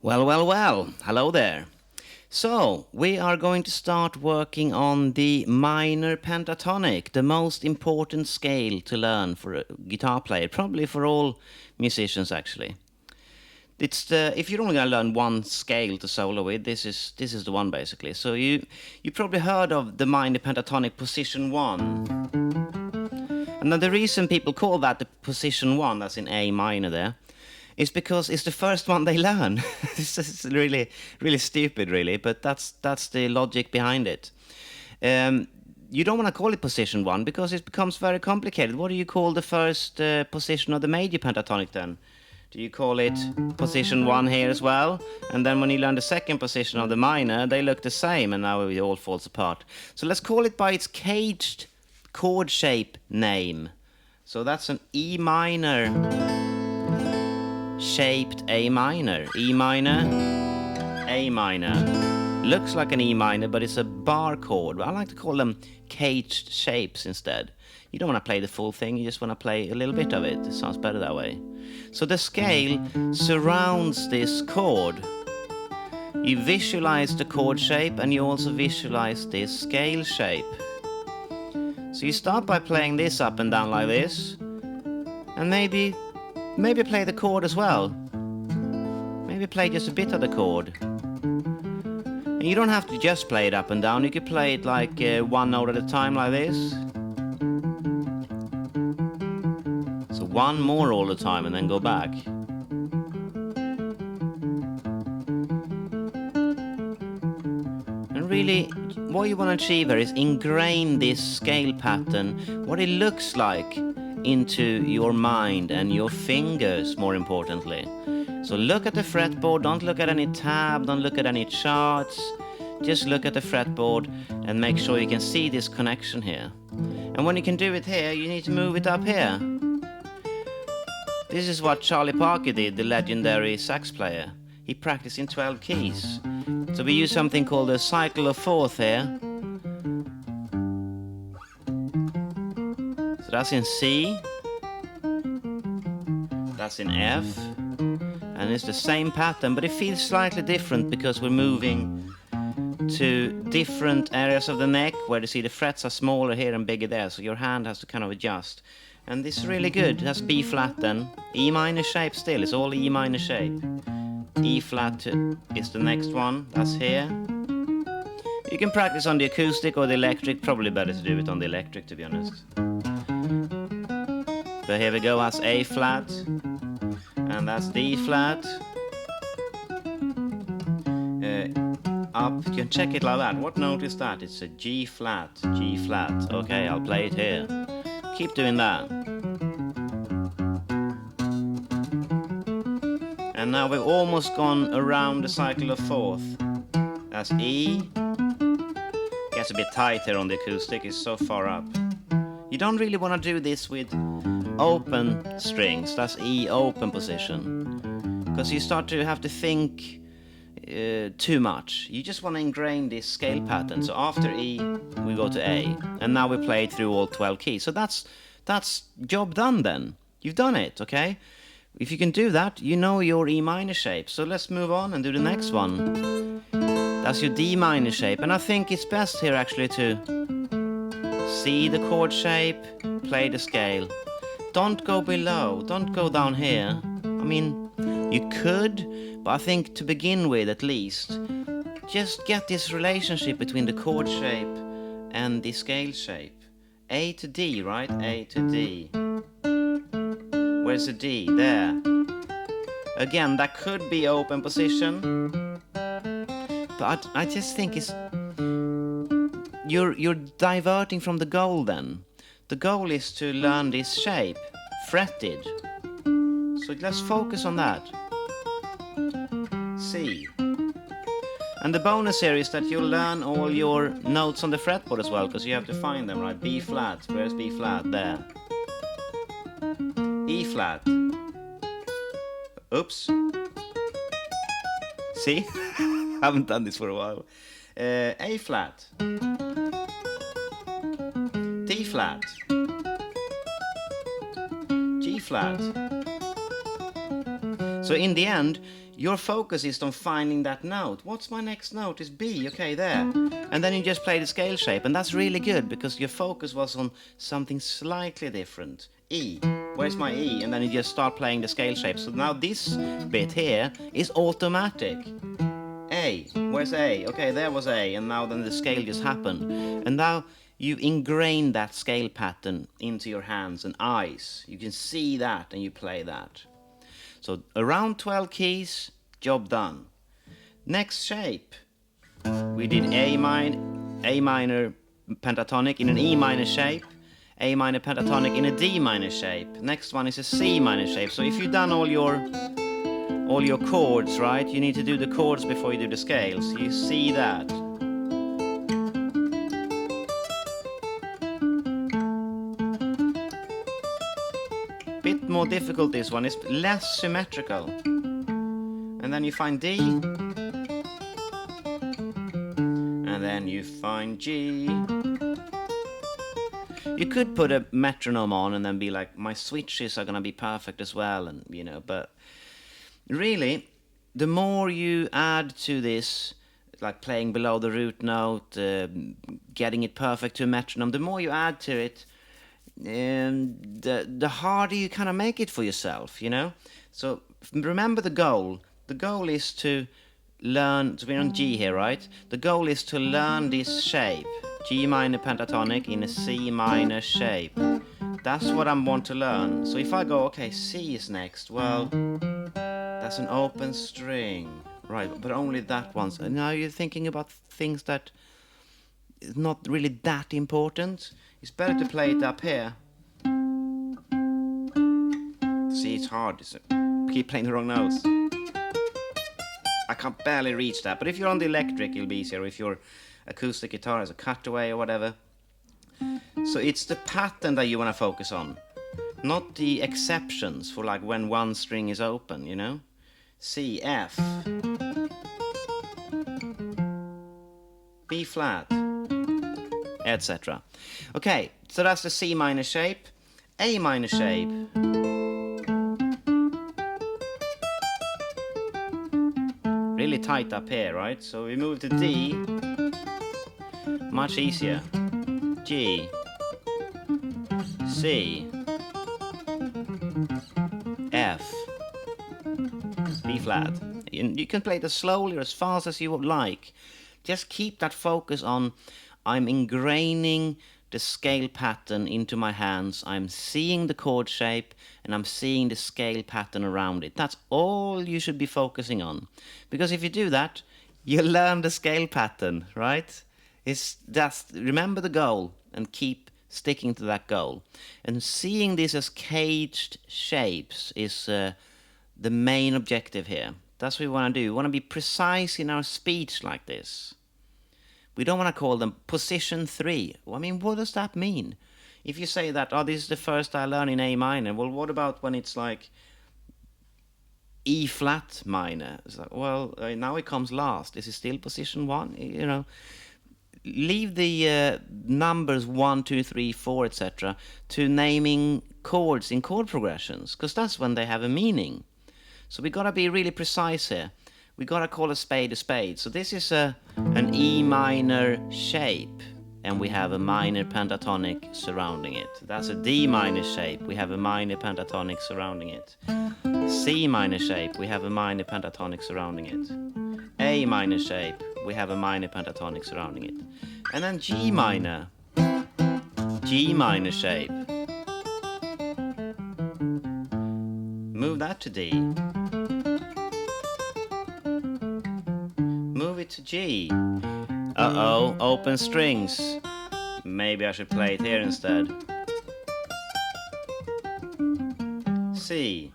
Well, hello there. So, we are going to start working on the minor pentatonic, the most important scale to learn for a guitar player, probably for all musicians actually. If you're only going to learn one scale to solo with, this is the one basically. So you probably heard of the minor pentatonic position 1. And then the reason people call that the position 1, that's in A minor there, is because it's the first one they learn. It's really, really stupid, really, but that's the logic behind it. You don't want to call it position 1 because it becomes very complicated. What do you call the first position of the major pentatonic then? Do you call it position 1 here as well? And then when you learn the second position of the minor, they look the same, and now it all falls apart. So let's call it by its caged chord shape name. So that's an E minor shaped A minor. E minor, A minor. Looks like an E minor, but it's a bar chord. I like to call them caged shapes instead. You don't want to play the full thing, you just want to play a little bit of it. It sounds better that way. So the scale surrounds this chord. You visualize the chord shape and you also visualize this scale shape. So you start by playing this up and down like this, and maybe play the chord as well. Maybe play just a bit of the chord. And you don't have to just play it up and down, you could play it like one note at a time like this. So one more all the time and then go back. And really, what you want to achieve here is ingrain this scale pattern, what it looks like, into your mind and your fingers, more importantly. So look at the fretboard, don't look at any tab, don't look at any charts. Just look at the fretboard and make sure you can see this connection here. And when you can do it here, you need to move it up here. This is what Charlie Parker did, the legendary sax player. He practiced in 12 keys. So we use something called a cycle of fourth here. So that's in C, that's in F, and it's the same pattern, but it feels slightly different because we're moving to different areas of the neck where you see the frets are smaller here and bigger there, so your hand has to kind of adjust. And this is really good. That's B flat then. E minor shape still, it's all E minor shape. E flat is the next one, that's here. You can practice on the acoustic or the electric, probably better to do it on the electric to be honest. So here we go, that's A flat, and that's D flat. Up, you can check it like that. What note is that? It's a G flat, G flat. Okay, I'll play it here. Keep doing that. And now we've almost gone around the cycle of fourth. That's E. Gets a bit tight here on the acoustic, it's so far up. You don't really want to do this with open strings, that's E open position. Because you start to have to think too much. You just want to ingrain this scale pattern. So after E, we go to A. And now we play it through all 12 keys. So that's job done then. You've done it, okay? If you can do that, you know your E minor shape. So let's move on and do the next one. That's your D minor shape. And I think it's best here actually to see the chord shape, play the scale. Don't go below, don't go down here. I mean, you could, but I think to begin with at least, just get this relationship between the chord shape and the scale shape. A to D, right? A to D. Where's the D? There. Again, that could be open position, but I just think it's you're diverting from the goal then. The goal is to learn this shape, fretted. So let's focus on that. C. And the bonus here is that you'll learn all your notes on the fretboard as well, because you have to find them, right? B flat, where's B flat? There. E flat. Oops. See? Haven't done this for a while. A flat. D flat. G flat. So in the end, your focus is on finding that note. What's my next note? Is B. Okay, there. And then you just play the scale shape, and that's really good because your focus was on something slightly different. E. Where's my E? And then you just start playing the scale shape. So now this bit here is automatic. A. Where's A? Okay, there was A, and now then the scale just happened. And now you ingrain that scale pattern into your hands and eyes. You can see that and you play that. So around 12 keys, job done. Next shape. We did A minor pentatonic in an E minor shape, A minor pentatonic in a D minor shape. Next one is a C minor shape. So if you've done all your chords, right, you need to do the chords before you do the scales. You see that. Bit more difficult, this one is less symmetrical. And then you find D, and then you find G. You could put a metronome on and then be like, my switches are gonna be perfect as well, and you know, but really, the more you add to this, like playing below the root note, getting it perfect to a metronome, the more you add to it, the harder you kind of make it for yourself, you know. So remember the goal. The goal is to learn. So we're on G here, right? The goal is to learn this shape, G minor pentatonic in a C minor shape. That's what I want to learn. So if I go, okay, C is next, well, that's an open string, right? But only that one. And now you're thinking about things that is not really that important. It's better to play it up here. See, it's hard. Keep playing the wrong notes. I can barely reach that. But if you're on the electric, it'll be easier. If your acoustic guitar has a cutaway or whatever. So it's the pattern that you want to focus on, not the exceptions for like when one string is open, you know. C, F, B flat, etc. Okay, so that's the C minor shape. A minor shape. Really tight up here, right? So we move to D. Much easier. G, C, F, B flat. You can play it as slowly or as fast as you would like. Just keep that focus on, I'm ingraining the scale pattern into my hands, I'm seeing the chord shape, and I'm seeing the scale pattern around it. That's all you should be focusing on. Because if you do that, you learn the scale pattern, right? It's just remember the goal and keep sticking to that goal. And seeing this as caged shapes is the main objective here. That's what we want to do. We want to be precise in our speech like this. We don't want to call them position 3. I mean, what does that mean? If you say that, oh, this is the first I learn in A minor, well, what about when it's like E flat minor? It's like, well, now it comes last. Is it still position 1? You know, leave the numbers 1, 2, 3, 4, etc. to naming chords in chord progressions, because that's when they have a meaning. So we got to be really precise here. We got to call a spade. So this is an E minor shape, and we have a minor pentatonic surrounding it. That's a D minor shape. We have a minor pentatonic surrounding it. C minor shape. We have a minor pentatonic surrounding it. A minor shape. We have a minor pentatonic surrounding it. And then G minor shape. Move that to D. Move it to G. Uh-oh, open strings. Maybe I should play it here instead. C.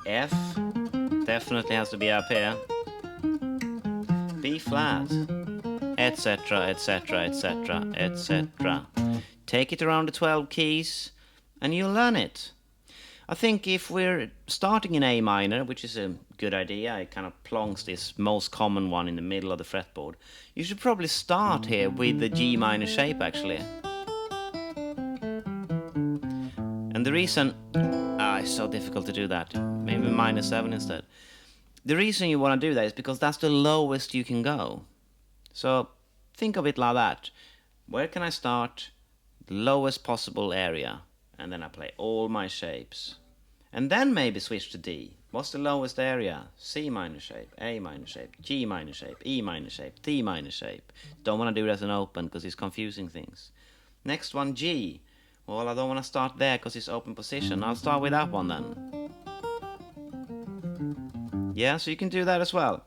F. Definitely has to be up here. B flat. Etc, etc, etc, etc. Take it around the 12 keys and you'll learn it. I think if we're starting in A minor, which is a good idea, it kind of plonks this most common one in the middle of the fretboard, you should probably start here with the G minor shape actually. And the reason, it's so difficult to do that. Maybe -7 instead. The reason you want to do that is because that's the lowest you can go. So think of it like that. Where can I start? The lowest possible area. And then I play all my shapes. And then maybe switch to D. What's the lowest area? C minor shape, A minor shape, G minor shape, E minor shape, D minor shape. Don't want to do it as an open because it's confusing things. Next one, G. Well, I don't want to start there because it's open position. I'll start with that one then. Yeah, so you can do that as well.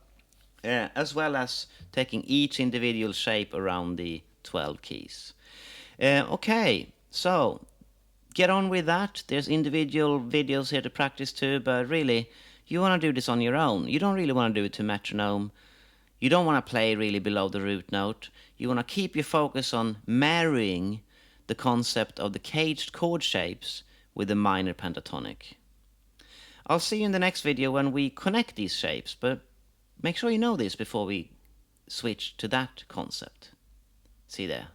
As well as taking each individual shape around the 12 keys. Okay, so get on with that. There's individual videos here to practice too, but really, you want to do this on your own. You don't really want to do it to metronome. You don't want to play really below the root note. You want to keep your focus on marrying the concept of the caged chord shapes with the minor pentatonic. I'll see you in the next video when we connect these shapes, but make sure you know this before we switch to that concept. See you there.